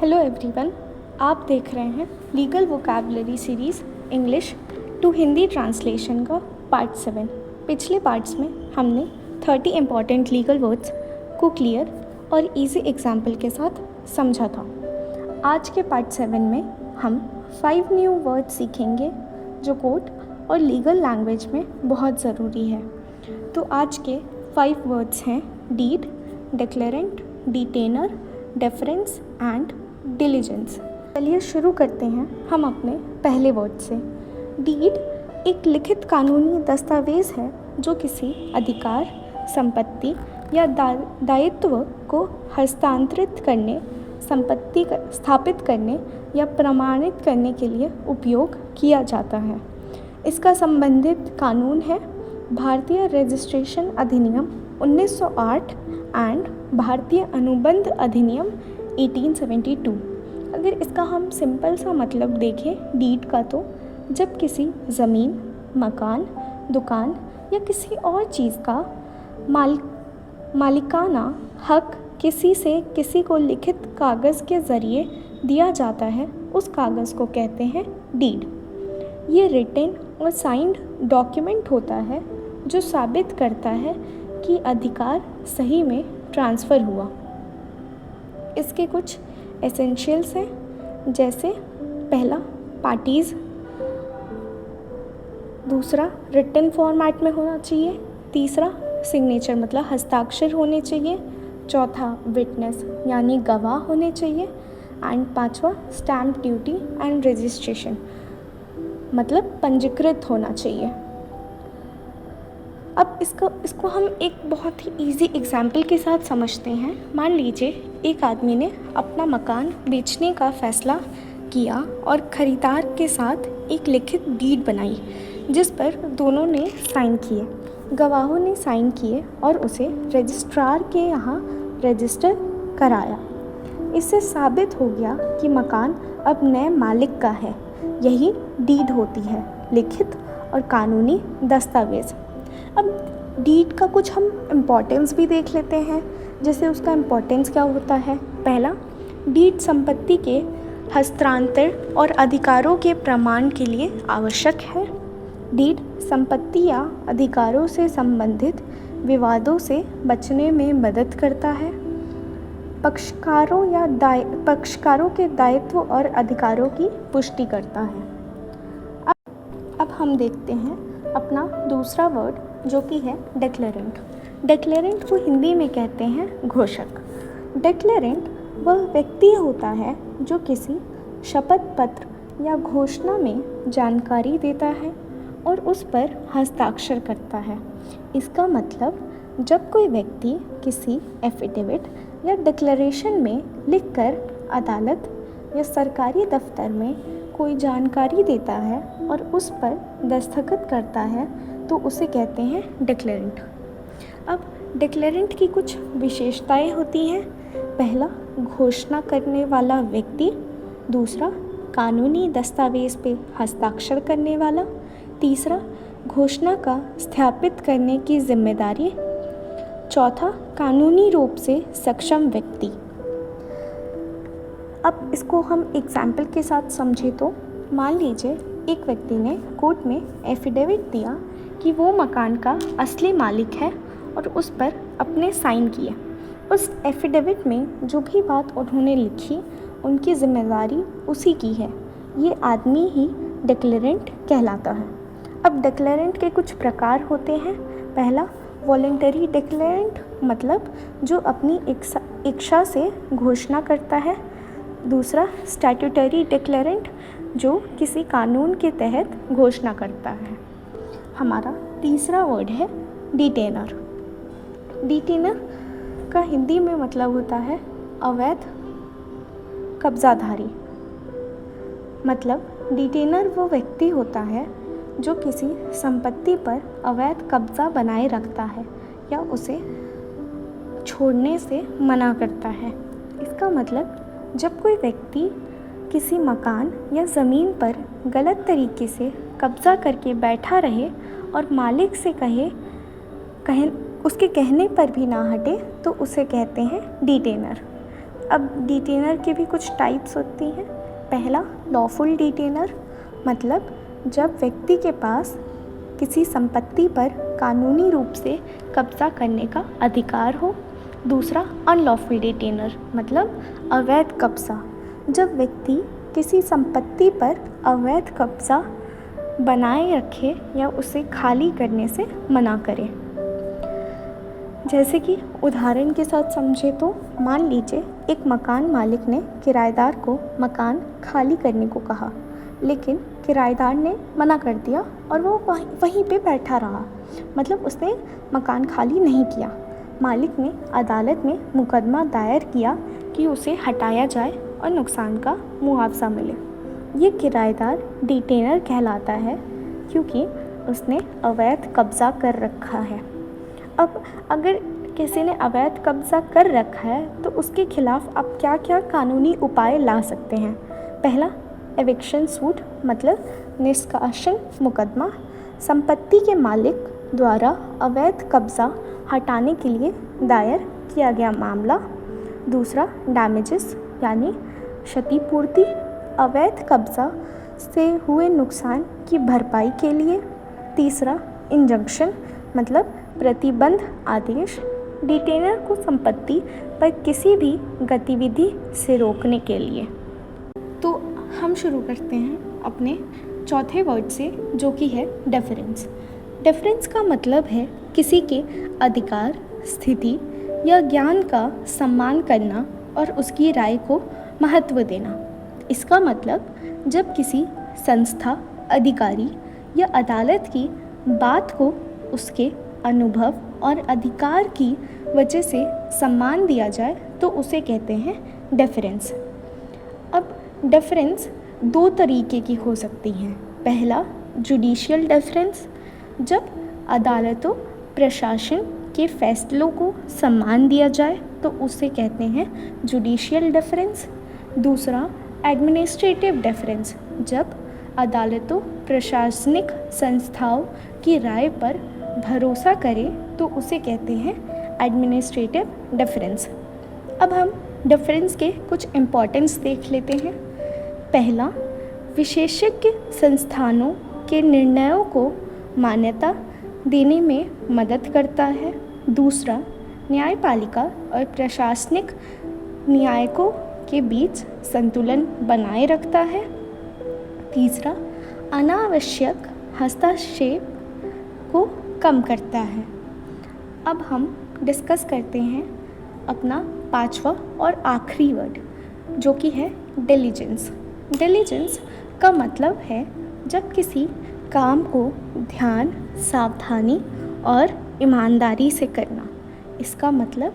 Hello everyone, आप देख रहे हैं legal vocabulary series English to Hindi translation का पार्ट 7। पिछले पार्ट्स में हमने 30 इम्पॉर्टेंट लीगल वर्ड्स को क्लियर और इजी एग्जाम्पल के साथ समझा था। आज के पार्ट 7 में हम 5 न्यू वर्ड्स सीखेंगे जो कोर्ट और लीगल लैंग्वेज में बहुत ज़रूरी है। तो आज के 5 वर्ड्स हैं डीड, डिक्लेरेंट, डिटेनर, डेफरेंस एंड डिलीजेंस। चलिए शुरू करते हैं हम अपने पहले वर्ड से। डीड एक लिखित कानूनी दस्तावेज़ है जो किसी अधिकार, संपत्ति या दायित्व को हस्तांतरित करने, संपत्ति स्थापित करने या प्रमाणित करने के लिए उपयोग किया जाता है। इसका संबंधित कानून है भारतीय रजिस्ट्रेशन अधिनियम 1908 एंड भारतीय अनुबंध अधिनियम 1872। अगर इसका हम सिंपल सा मतलब देखें डीड का, तो जब किसी ज़मीन, मकान, दुकान या किसी और चीज़ का मालिकाना हक किसी से किसी को लिखित कागज़ के ज़रिए दिया जाता है, उस कागज़ को कहते हैं डीड। ये रिटन और साइंड डॉक्यूमेंट होता है जो साबित करता है कि अधिकार सही में ट्रांसफ़र हुआ। इसके कुछ एसेंशियल्स हैं, जैसे पहला पार्टीज़, दूसरा रिटन फॉर्मेट में होना चाहिए, तीसरा सिग्नेचर मतलब हस्ताक्षर होने चाहिए, चौथा विटनेस यानी गवाह होने चाहिए एंड पांचवा स्टैम्प ड्यूटी एंड रजिस्ट्रेशन मतलब पंजीकृत होना चाहिए। अब इसको हम एक बहुत ही इजी एग्जाम्पल के साथ समझते हैं। मान लीजिए एक आदमी ने अपना मकान बेचने का फ़ैसला किया और ख़रीदार के साथ एक लिखित डीड बनाई जिस पर दोनों ने साइन किए, गवाहों ने साइन किए और उसे रजिस्ट्रार के यहाँ रजिस्टर कराया। इससे साबित हो गया कि मकान अब नए मालिक का है। यही डीड होती है, लिखित और कानूनी दस्तावेज़। अब डीड का कुछ हम इम्पोर्टेंस भी देख लेते हैं, जैसे उसका इम्पोर्टेंस क्या होता है। पहला, डीड संपत्ति के हस्तांतरण और अधिकारों के प्रमाण के लिए आवश्यक है। डीड संपत्ति या अधिकारों से संबंधित विवादों से बचने में मदद करता है। पक्षकारों के दायित्व और अधिकारों की पुष्टि करता है। अब हम देखते हैं अपना दूसरा वर्ड जो कि है डिक्लेरेंट। डिक्लेरेंट को हिंदी में कहते हैं घोषक। डिक्लेरेंट वह व्यक्ति होता है जो किसी शपथ पत्र या घोषणा में जानकारी देता है और उस पर हस्ताक्षर करता है। इसका मतलब जब कोई व्यक्ति किसी एफिडेविट या डिक्लेरेशन में लिखकर अदालत या सरकारी दफ्तर में कोई जानकारी देता है और उस पर दस्तखत करता है तो उसे कहते हैं डिक्लेरेंट। अब डिक्लेरेंट की कुछ विशेषताएं होती हैं। पहला, घोषणा करने वाला व्यक्ति। दूसरा, कानूनी दस्तावेज़ पे हस्ताक्षर करने वाला। तीसरा, घोषणा का सत्यापित करने की जिम्मेदारी। चौथा, कानूनी रूप से सक्षम व्यक्ति। अब इसको हम एग्जाम्पल के साथ समझें तो मान लीजिए एक व्यक्ति ने कोर्ट में एफिडेविट दिया कि वो मकान का असली मालिक है और उस पर अपने साइन किए। उस एफिडेविट में जो भी बात उन्होंने लिखी उनकी जिम्मेदारी उसी की है। ये आदमी ही डिक्लेरेंट कहलाता है। अब डिक्लेरेंट के कुछ प्रकार होते हैं। पहला, वॉलंटरी डिक्लेरेंट मतलब जो अपनी इच्छा से घोषणा करता है। दूसरा, स्टैट्यूटरी डिक्लेरेंट जो किसी कानून के तहत घोषणा करता है। हमारा तीसरा वर्ड है डिटेनर। डिटेनर का हिंदी में मतलब होता है अवैध कब्जाधारी। मतलब डिटेनर वो व्यक्ति होता है जो किसी संपत्ति पर अवैध कब्जा बनाए रखता है या उसे छोड़ने से मना करता है। इसका मतलब जब कोई व्यक्ति किसी मकान या ज़मीन पर गलत तरीके से कब्ज़ा करके बैठा रहे और मालिक से उसके कहने पर भी ना हटे तो उसे कहते हैं डिटेनर। अब डिटेनर की भी कुछ टाइप्स होती हैं। पहला लॉफुल डिटेनर, मतलब जब व्यक्ति के पास किसी संपत्ति पर कानूनी रूप से कब्जा करने का अधिकार हो। दूसरा अनलॉफुल डिटेनर, मतलब अवैध कब्जा, जब व्यक्ति किसी संपत्ति पर अवैध कब्जा बनाए रखे या उसे खाली करने से मना करे। जैसे कि उदाहरण के साथ समझे तो मान लीजिए एक मकान मालिक ने किराएदार को मकान खाली करने को कहा, लेकिन किराएदार ने मना कर दिया और वो वहीं पे बैठा रहा, मतलब उसने मकान खाली नहीं किया। मालिक ने अदालत में मुकदमा दायर किया कि उसे हटाया जाए और नुकसान का मुआवजा मिले। ये किराएदार डिटेनर कहलाता है क्योंकि उसने अवैध कब्जा कर रखा है। अब अगर किसी ने अवैध कब्जा कर रखा है तो उसके खिलाफ आप क्या क्या कानूनी उपाय ला सकते हैं। पहला एविक्शन सूट, मतलब निष्कासन मुकदमा, संपत्ति के मालिक द्वारा अवैध कब्जा हटाने के लिए दायर किया गया मामला। दूसरा डैमेजेस, यानी क्षतिपूर्ति, अवैध कब्जा से हुए नुकसान की भरपाई के लिए। तीसरा इंजंक्शन, मतलब प्रतिबंध आदेश, डिटेनर को संपत्ति पर किसी भी गतिविधि से रोकने के लिए। तो हम शुरू करते हैं अपने चौथे वर्ड से, जो कि है डेफरेंस। डेफरेंस का मतलब है किसी के अधिकार, स्थिति या ज्ञान का सम्मान करना और उसकी राय को महत्व देना। इसका मतलब जब किसी संस्था, अधिकारी या अदालत की बात को उसके अनुभव और अधिकार की वजह से सम्मान दिया जाए तो उसे कहते हैं डेफरेंस। अब डेफरेंस दो तरीके की हो सकती हैं। पहला जुडिशियल डेफरेंस, जब अदालतों, प्रशासन के फैसलों को सम्मान दिया जाए तो उसे कहते हैं जुडिशियल डेफरेंस। दूसरा एडमिनिस्ट्रेटिव डेफरेंस, जब अदालतों, प्रशासनिक संस्थाओं की राय पर भरोसा करें तो उसे कहते हैं एडमिनिस्ट्रेटिव डेफरेंस। अब हम डेफरेंस के कुछ इम्पोर्टेंस देख लेते हैं। पहला, विशेषज्ञ संस्थानों के निर्णयों को मान्यता देने में मदद करता है। दूसरा, न्यायपालिका और प्रशासनिक न्यायिकों के बीच संतुलन बनाए रखता है। तीसरा, अनावश्यक हस्तक्षेप को कम करता है। अब हम डिस्कस करते हैं अपना पांचवा और आखिरी वर्ड, जो कि है डिलिजेंस। डिलिजेंस का मतलब है जब किसी काम को ध्यान, सावधानी और ईमानदारी से करना। इसका मतलब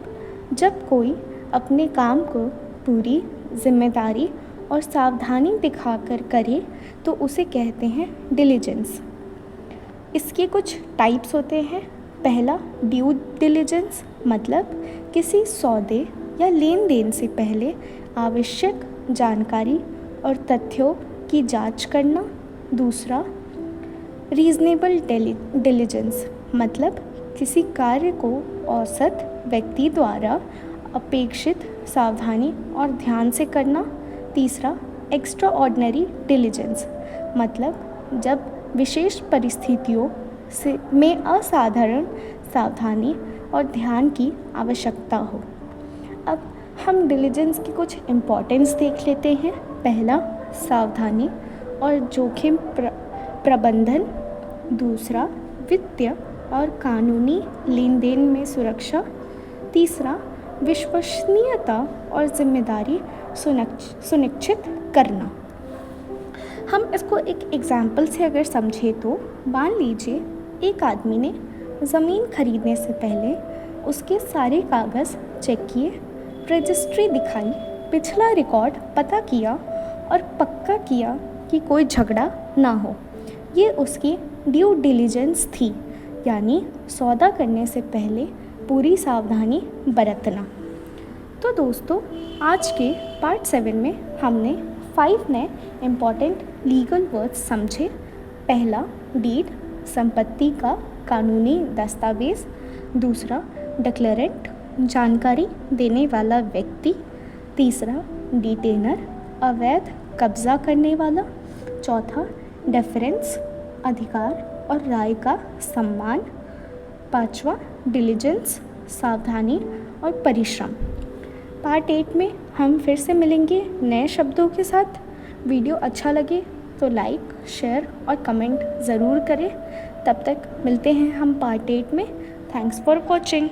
जब कोई अपने काम को पूरी जिम्मेदारी और सावधानी दिखाकर करे तो उसे कहते हैं डिलिजेंस। इसके कुछ टाइप्स होते हैं। पहला ड्यू डिलिजेंस, मतलब किसी सौदे या लेन देन से पहले आवश्यक जानकारी और तथ्यों की जांच करना। दूसरा रीजनेबल डिलिजेंस, मतलब किसी कार्य को औसत व्यक्ति द्वारा अपेक्षित सावधानी और ध्यान से करना। तीसरा एक्स्ट्रा ऑर्डिनरी डिलिजेंस, मतलब जब विशेष परिस्थितियों से में असाधारण सावधानी और ध्यान की आवश्यकता हो। अब हम डिलिजेंस की कुछ इम्पोर्टेंस देख लेते हैं। पहला सावधानी और जोखिम प्रबंधन। दूसरा वित्तीय और कानूनी लेन देन में सुरक्षा। तीसरा विश्वसनीयता और जिम्मेदारी सुनिश्चित करना। हम इसको एक एग्जाम्पल से अगर समझें तो मान लीजिए एक आदमी ने ज़मीन खरीदने से पहले उसके सारे कागज़ चेक किए, रजिस्ट्री दिखाई, पिछला रिकॉर्ड पता किया और पक्का किया कि कोई झगड़ा ना हो। ये उसकी ड्यू डिलिजेंस थी, यानी सौदा करने से पहले पूरी सावधानी बरतना। तो दोस्तों, आज के पार्ट 7 में हमने 5 नए इम्पॉर्टेंट लीगल वर्ड्स समझे। पहला डीड, संपत्ति का कानूनी दस्तावेज़। दूसरा डिक्लेरेंट, जानकारी देने वाला व्यक्ति। तीसरा डिटेनर, अवैध कब्जा करने वाला। चौथा डेफरेंस, अधिकार और राय का सम्मान। पांचवा डिलिजेंस, सावधानी और परिश्रम। पार्ट 8 में हम फिर से मिलेंगे नए शब्दों के साथ। वीडियो अच्छा लगे तो लाइक, शेयर और कमेंट ज़रूर करें। तब तक मिलते हैं हम पार्ट 8 में। Thanks for watching.